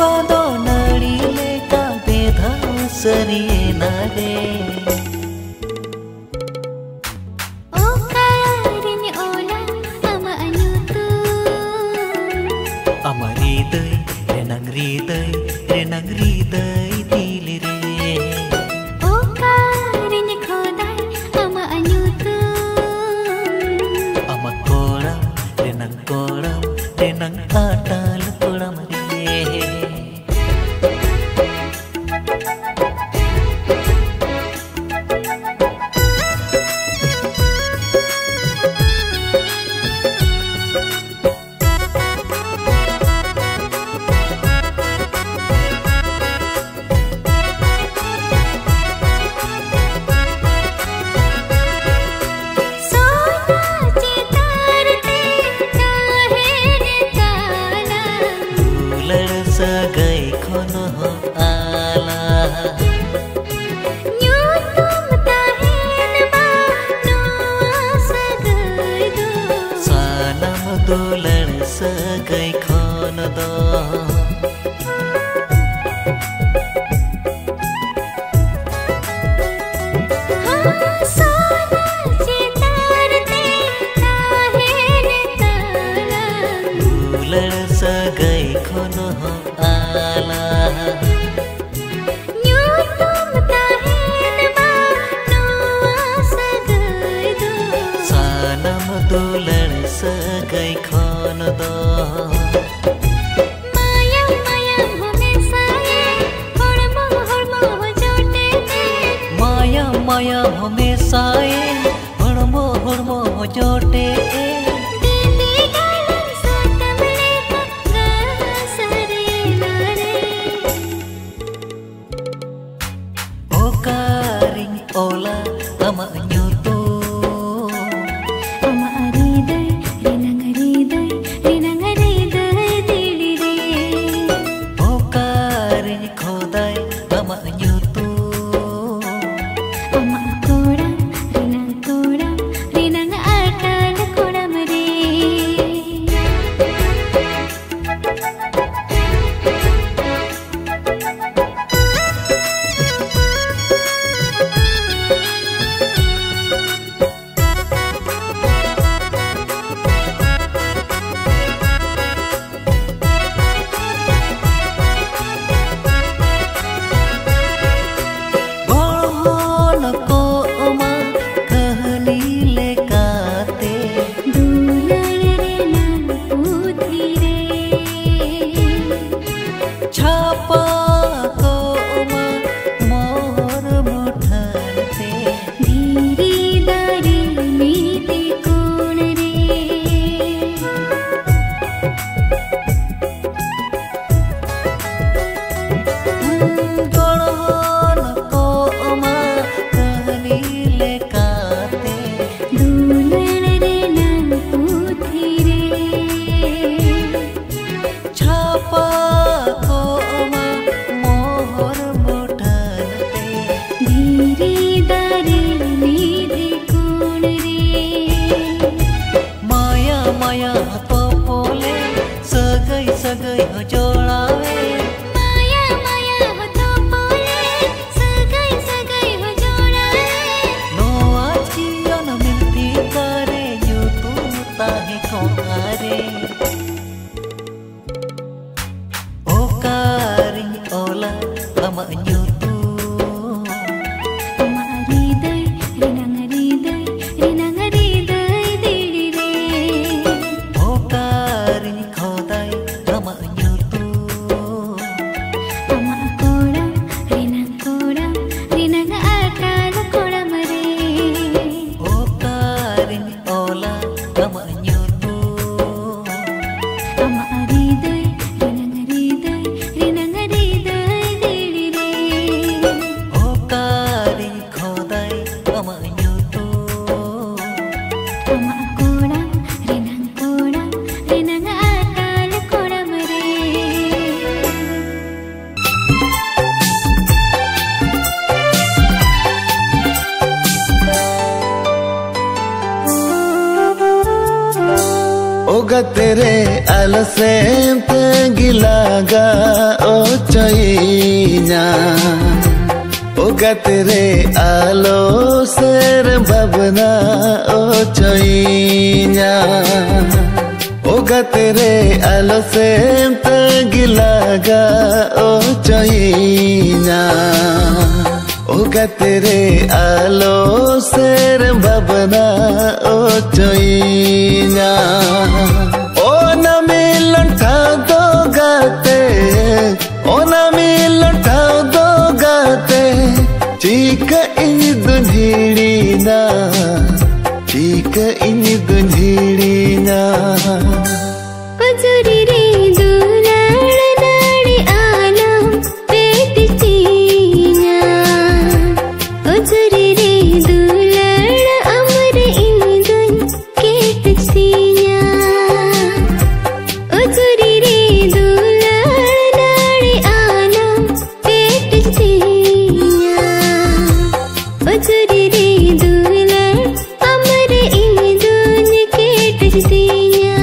kodo nari leka bedha sariena re. Renang riday dili re. O karinya khodai ama anyutu. Ama kolam, renang atal kolam re. Sagai khono ala Nyutum tahin ma noa sagai do. sanam dulan sagai khono do. Dulan sagai khono ala Nyutum tahin ma noa sagai do. sanam dulan sagai khono do. Mayam mayam home saye hormo hormo jote te. Mayam home saye hormo jote. Dili galan sotam leka rasarena re. O karing ola ama nyutu. Ama aridai renang aridai dili re. O karing khodai ama nyutu. Ama koram renang atal koram re. Golhon ko oma kahani lekate. Dulan renang putri re. Chapa ko oma mor muthan te. Dhiri dari niti kun re. Golhon ko oma kahani lekate. Dulan renang putri re. Chapa ko oma mor muthan te. Dhiri dari niti kun re. Maya popole sagai jolawe. Maya ho to pole sagai ho jodae. Noa chion minti kare nyutu tahe kongare. O karing ola ama nyutu. Ama aridai renang aridai dili re. O karing khodai ama nyutu. Ama koram renang atal koram re. O karing ola ama nyutu. Ama aridai renang aridai dili re. तेरे alsem gilaga o choinya Oga तेरे alo ser babna o choinya Oga तेरे alsem gilaga o choinya Oga तेरे alo ser babna o choinya O na milan tha do gate O na milan tha do gate Chika ini dunhiri na Chika ini dunhiri na Ujuri re dulad nadi alam pet chinya Ujuri re dulad amar indun ket chinya Ujuri re dulad nadi alam pet chinya Ujuri re dulad amar indun ket chinya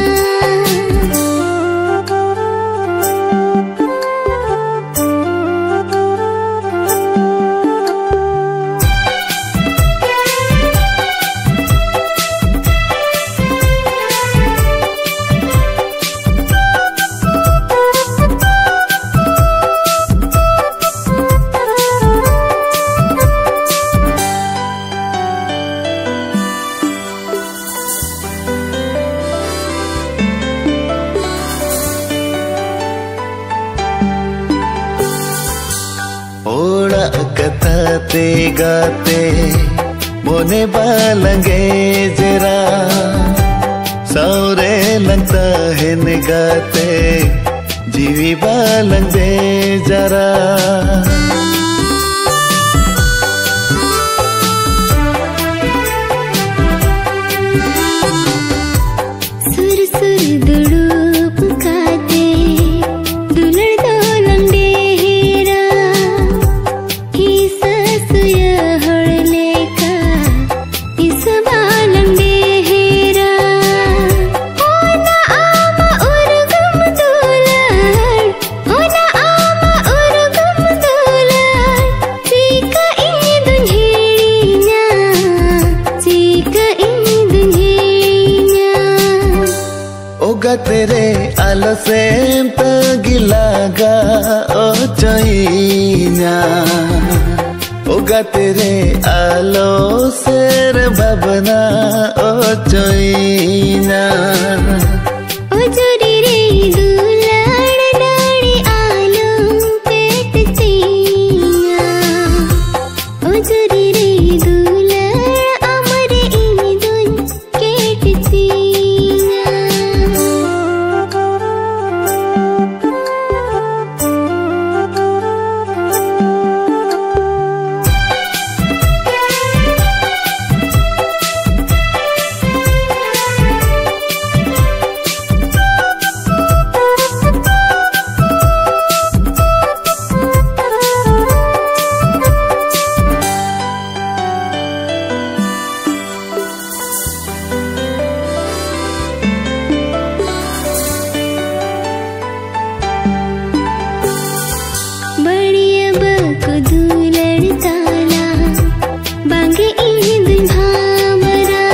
ओड़ा कथाते गाते मोने बालंगे जरा सौरे लगता है निगाते जीवी बालंगे जरा सुर सुर दुड़ूप खाते दुलड़ दोलंग डेरा ही ससुया हड़ले का इस बालंग डेरा होना आमा उर्गम दुलड़ होना आमा उर्गम दुलड़ चीका इन दुन्हेड़िया चीका इन दुन्हेड़िया ओगा तेरे alsem gilaga o choinya Oga तेरे alo ser babna o choinya Ujuri re dulad nadi alam pet chinya Ujuri re dulad amar indun ket chinya बढ़िया बको दुलड़ ताला बांगे इंदन भामरा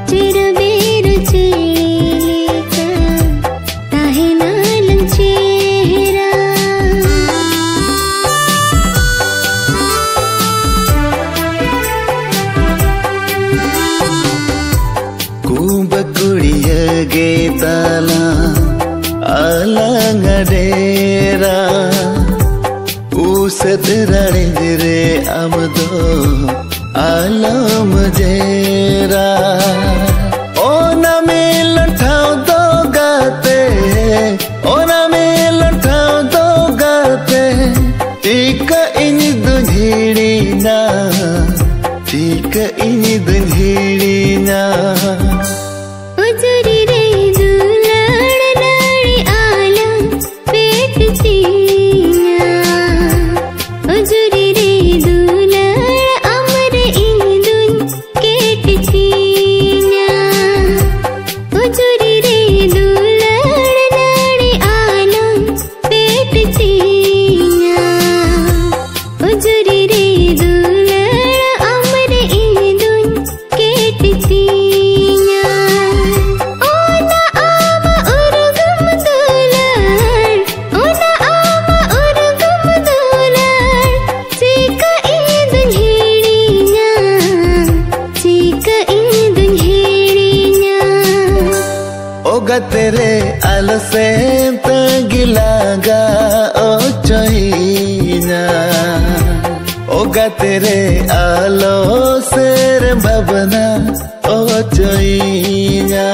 चिर बेर चेले का ताहे नालंग चेहरा कुंभकुड़िया गे ताला आलंग डेरा उसत रणजरे अमदो आलम जेरा ओ ना मिलन ठाव दो गाते ओ ना मिलन ठाव दो गाते टीका इन दुन्हेड़ी ना टीका इन दुन्हेड़ी ना Ujuri re dulad nadi alam pet chinya Ujuri re dulad amar indun ket chinya gatere alasenta gilaga o choina o gatere alo ser bhavana o choina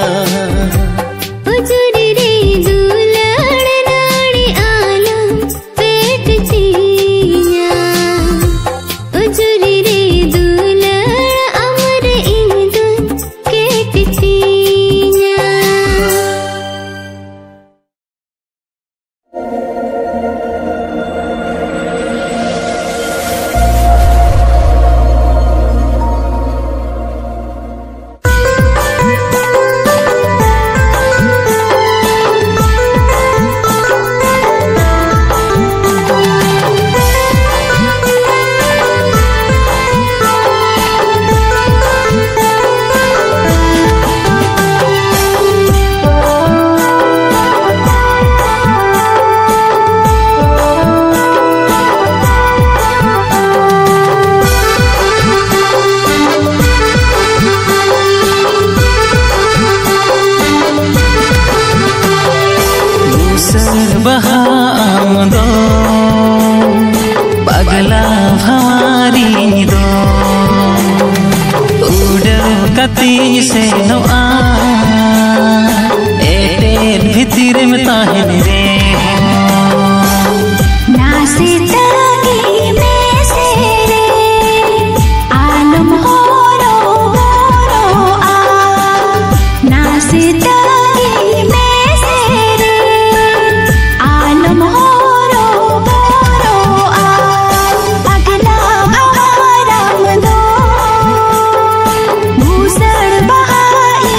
उजुरी रे दुलाड़ नाड़ी आलम पेट चीया उजुरी रे दुलाड़ अमर इंदुन केट चीया बहामदो पगला भवारी दो उड़ो कती से नोआ एटे भीतर में ताहे रे नासे तगी में से रे आलम हो रो आ नासे तगी में से रे आलम हो रो आ पगला भवारम दो भूषण बहाई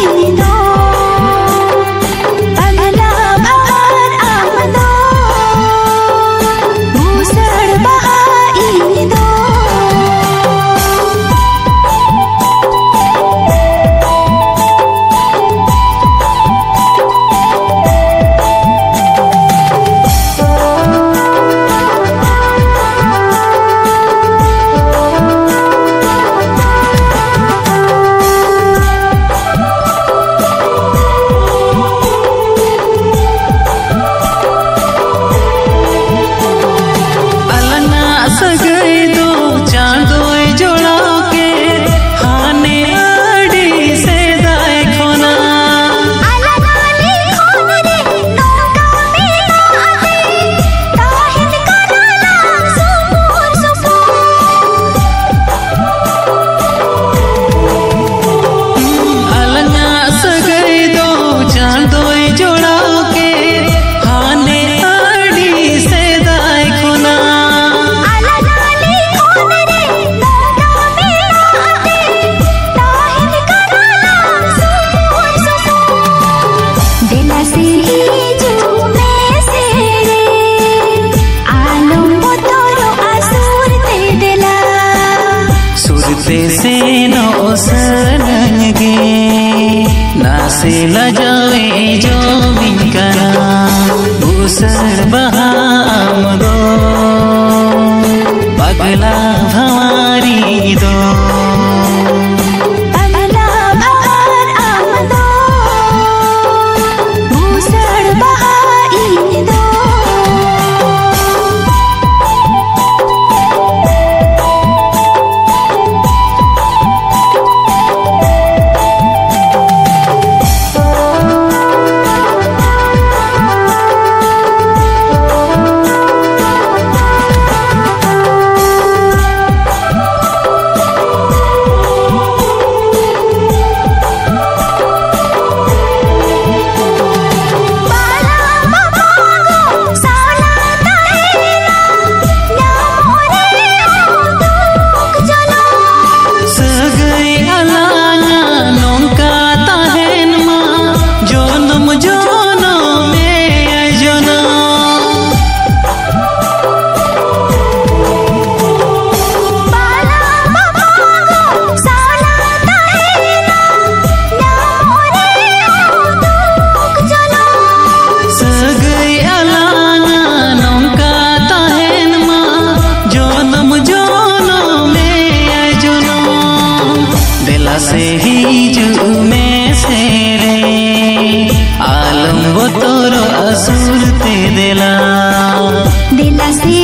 से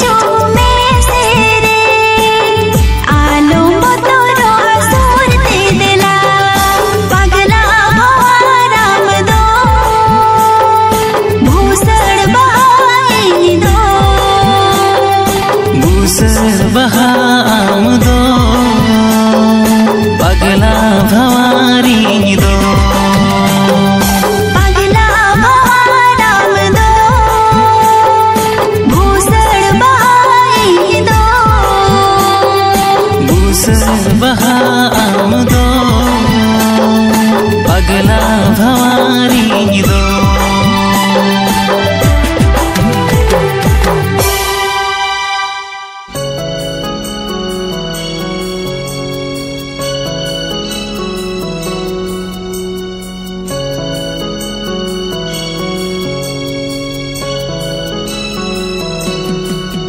जो मैं से रे आलो मोतरो सूरते दिला पगला भवाराम दो भूसड़ बहाई दो भूसड़ बहाम दो पगला भवारी दो पगला भवाराम दो भूसड़ बहाई दो भूसड़ बहाम दो पगला भवारी दो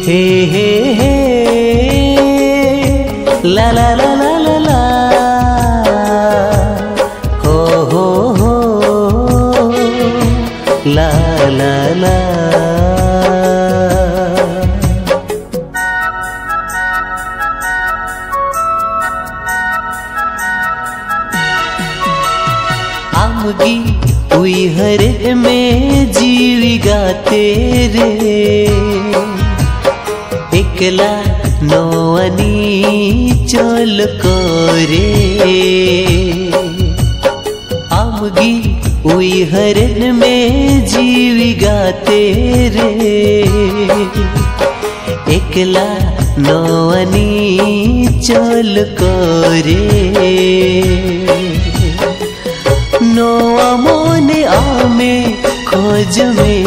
हे हे हे ला ला ला ला ला ला हो ला ला ला आमगी उइहर में जीविगा तेरे एकला नौअनी चल करे आमगी उइहरन में जीविगा तेरे एकला नौअनी चल करे नौआ मोने आमे खोज में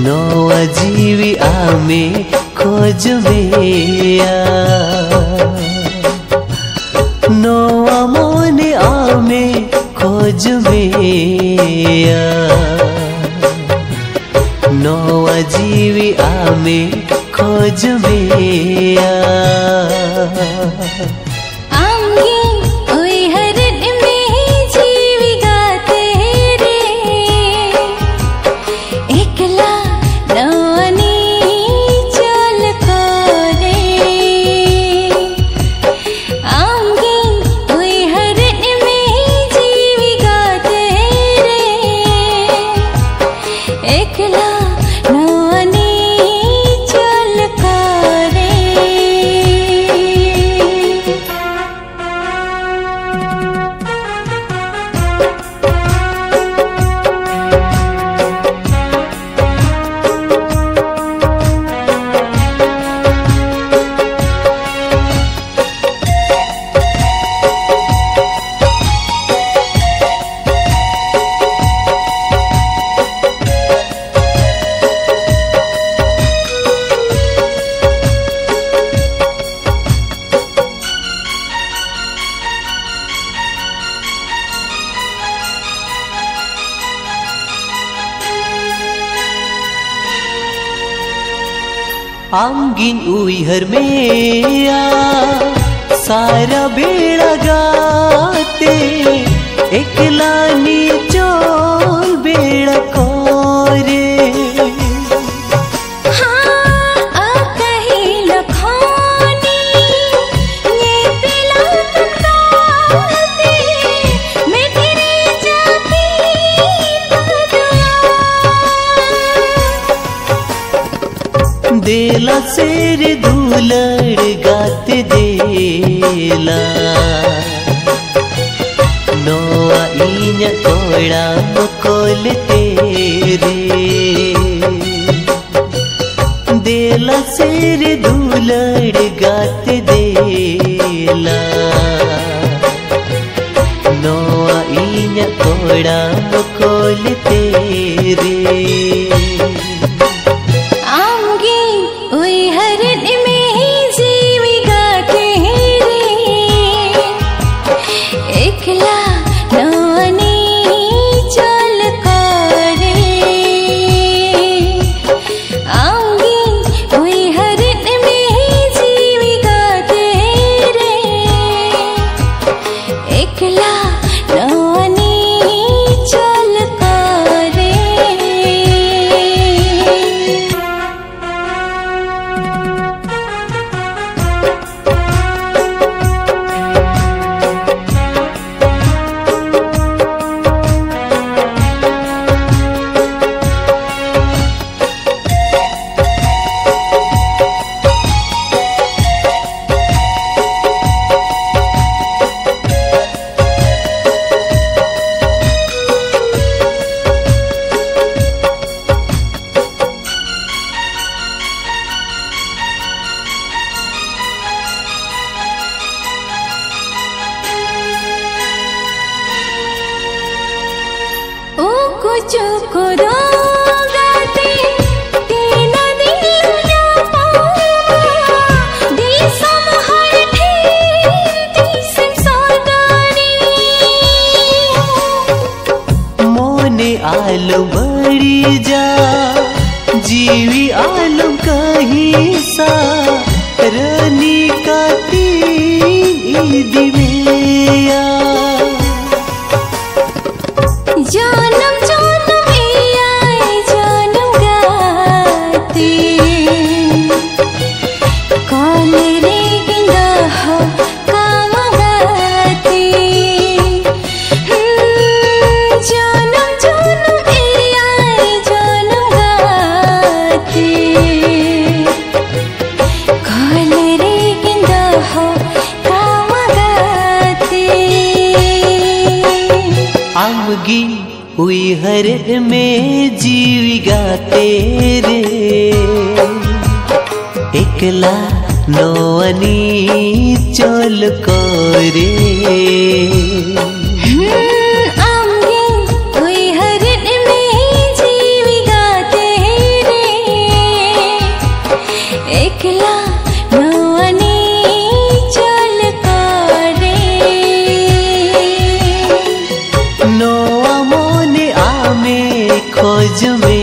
नौआ जीवी आमे खोज में नौआ मोने आमे खोज में नौआ जीवी आमे खोज में आंगी उइहरन में जीविगा तेरे एकला नौअनी चल करे आंगी उइहरन में जीविगा तेरे एकला नौअनी चल करे आंगिन उइहर में सारा बेड़ा गाते एकला नीचोल बेड़ा कोरे देला शेर दुलड़ गाते देला नौआ इन्या कोड़ा मकोल तेरे देला शेर दुलड़ गाते देला नौआ इन्या कोड़ा मकोल तेरे एकला नौअनी चल करे आलम बड़ी जा जीवी आलम कहीं सा रानी का दिव्या जानम जानम आए जानम गाते कौन रे गिंदा हो काम गाते जानम जानम आए जानम गाते कौन रे गिंदा हो काम गाते आमगी हुई हर में जीवी गाते रे एकला नोअनी चल करे आमगे हुई हरन में जीवी गाते रे एकला नोअनी चल करे नोआ मोने आमे खोज में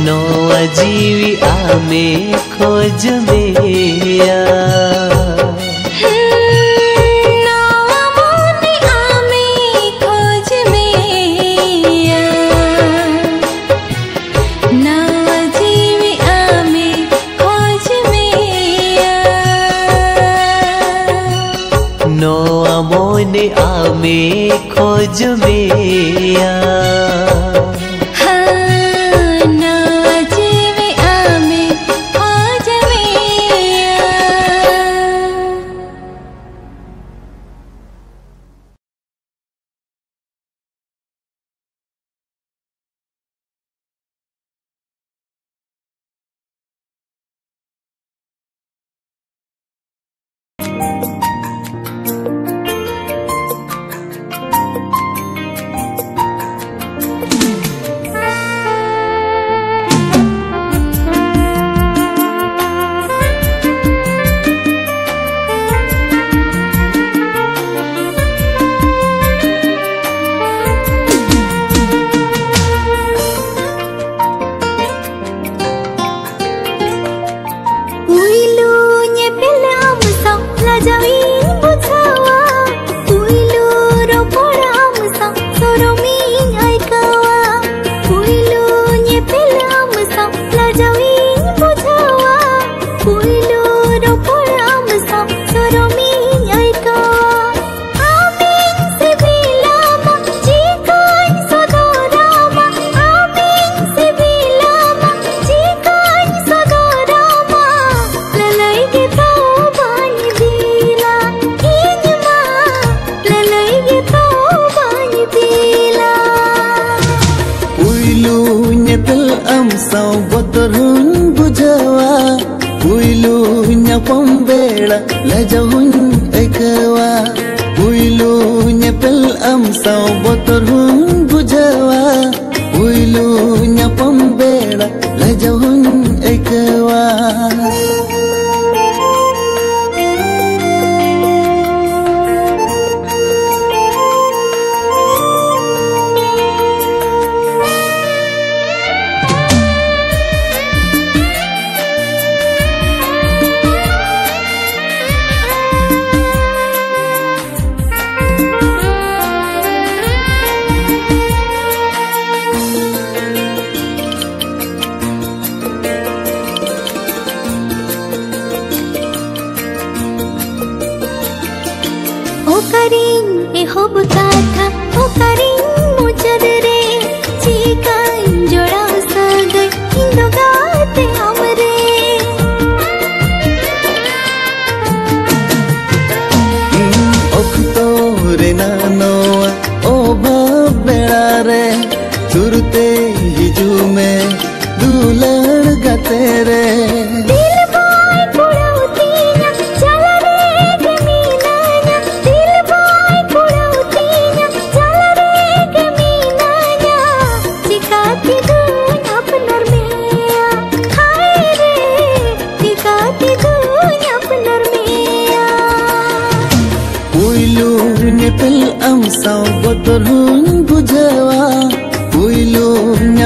नोआ जीवी आमे खोज में नौआ मोने आमे खोज में नौआ जीवी आमे खोज में नोआ मोने आमे खोज में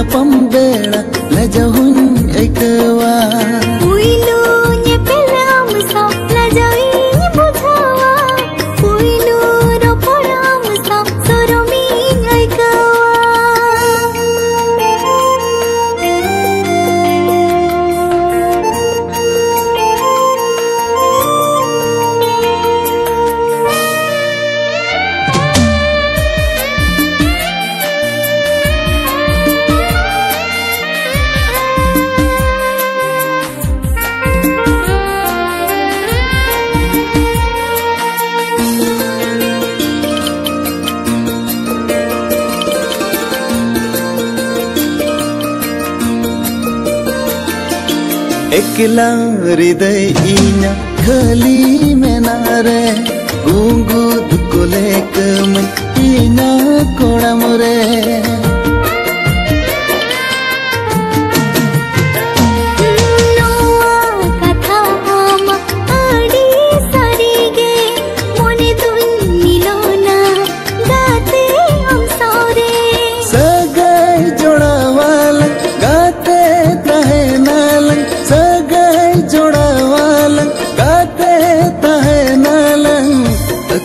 nyapam bela lajahun aikawa Puilu nyepelam sap lajai bujawa Puilu roparam sap soromi aikawa Ekla hriday inya khali menare gungu dukole kaman inya kodamore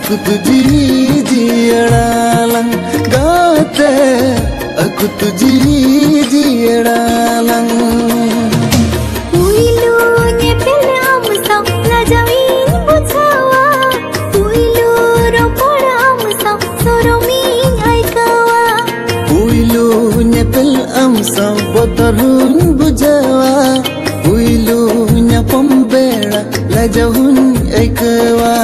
aku tuji jialang gaate aku tuji jialang Puilu nyepelam sap lajai bujawa Puilu roparam sap soromi aikawa Puilu nyepel amsam botarun bujawa Puilu nyapam bela lajahun aikawa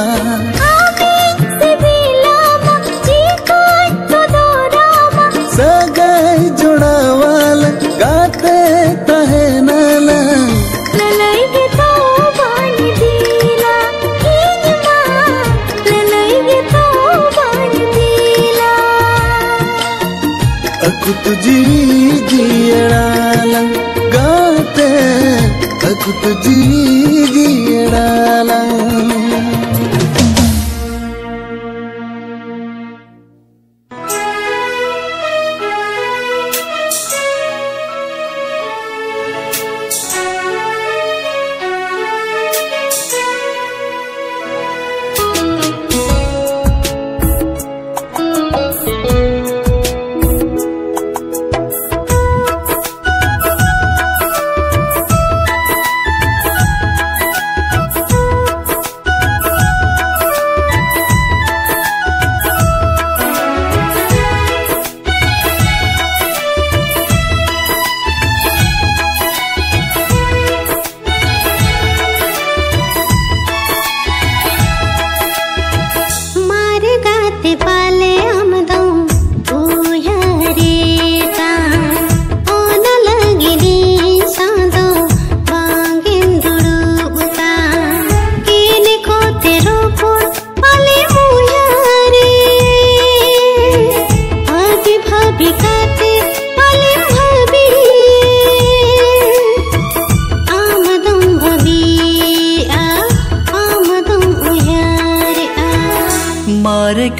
Sagai jodawalan gaate tahe nalan lalai ke to bani dila hinma lalai ke to bani dila aku tuji jialang gaate aku tuji jialang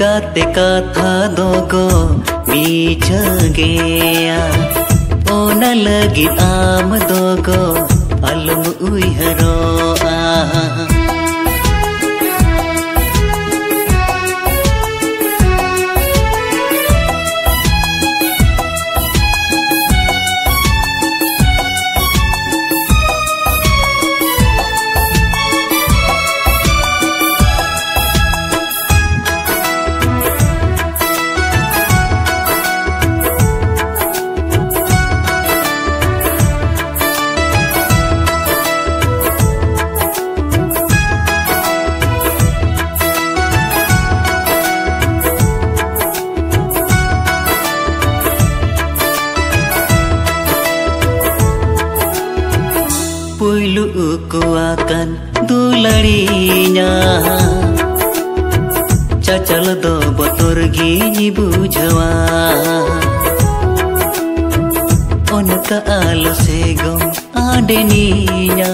गाते कथा दोगो बीच गया ओना लगी आम दोगो अलम उइहरो Puilu ku akan dularinya cacal do botor gini bujawa onka alo segom adeninya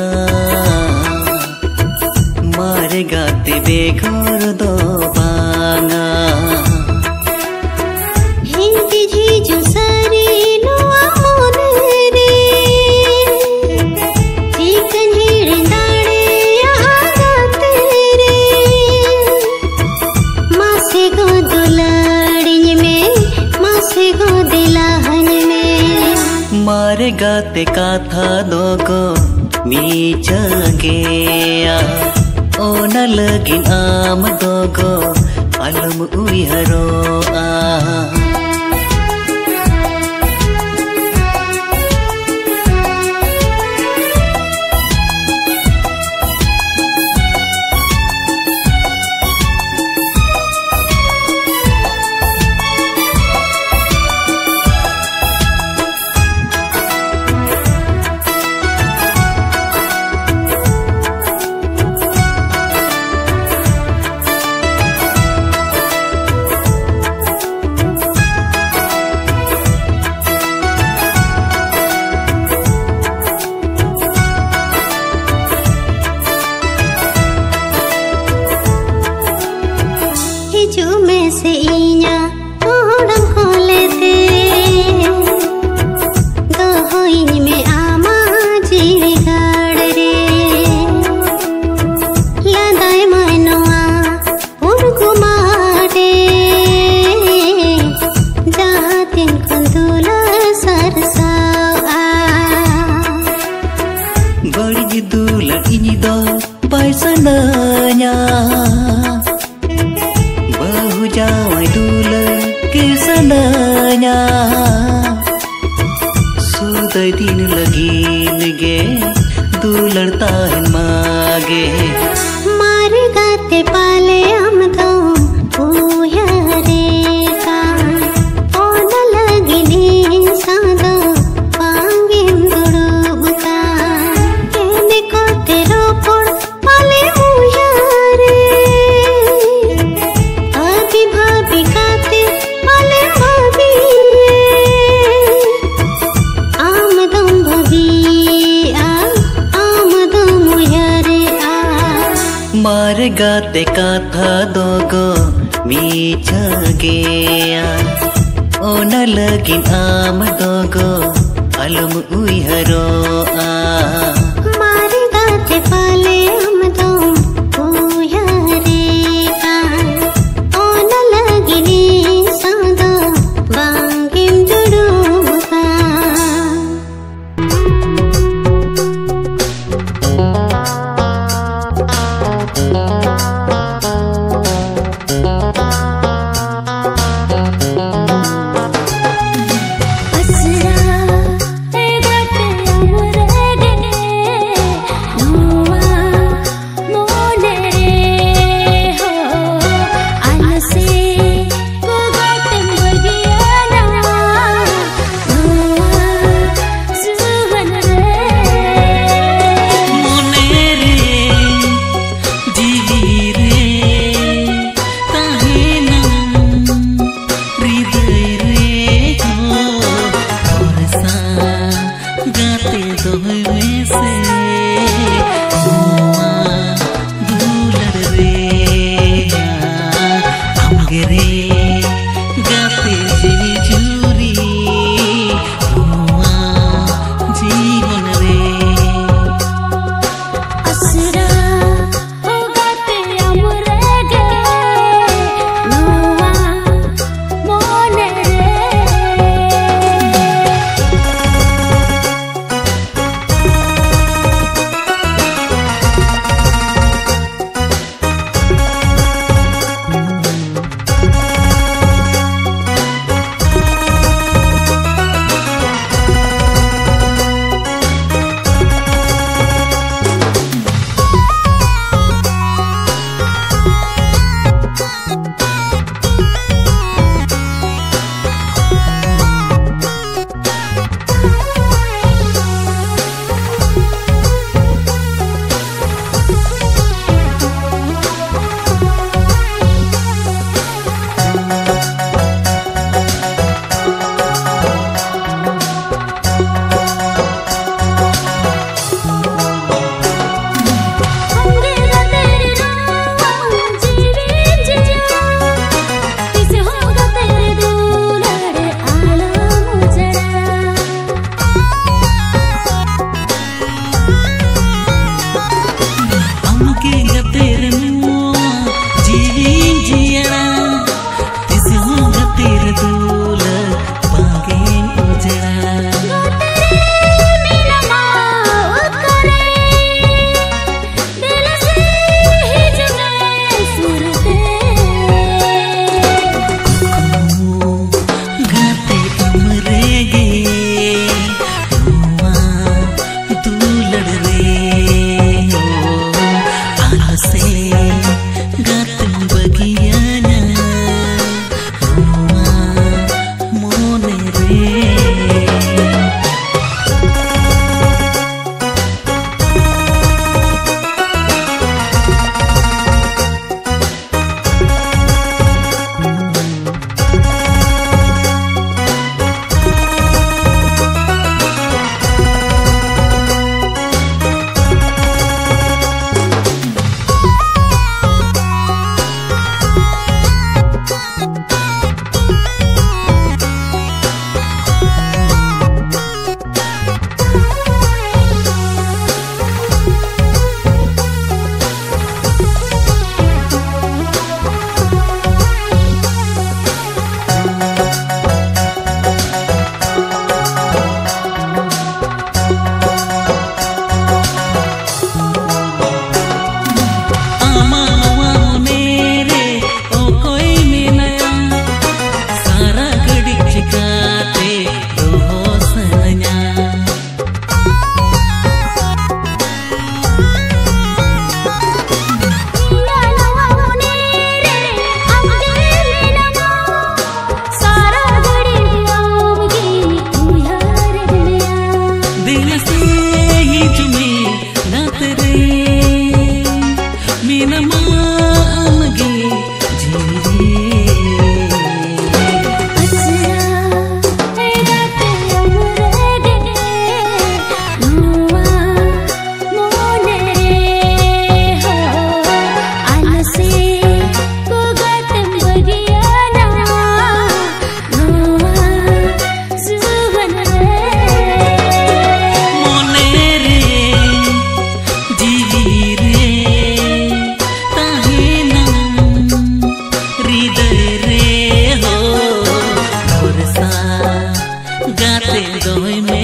mare gate beghor do banga hinti jiju sari no amone मारे गाते काथा दोगो मीचगेया ओना लगिन आम दोगो अलम उइहरोआ bagi dula ini do paisananya bahu jawai dula kesananya sudai din lagi nge dular tahan mage मारे गाते पाले हम तो उयरे का ओना लगिनी सादो पांगिम दुड़ुबका केने को तेरो पोड़ पाले उयरे अभी भाभी गाते पाले भाभी आमदम भाभी आमदम उयरे मारे गाते काथा दोगो मीचगेया ओना लगिन आम दोगो अलम उइहरोआ मारे गाते पाले हम तो उयरे का ओना लगिनी सादो बांगिम दुड़ुबका असरा ते गाते अमरे गे से दोय में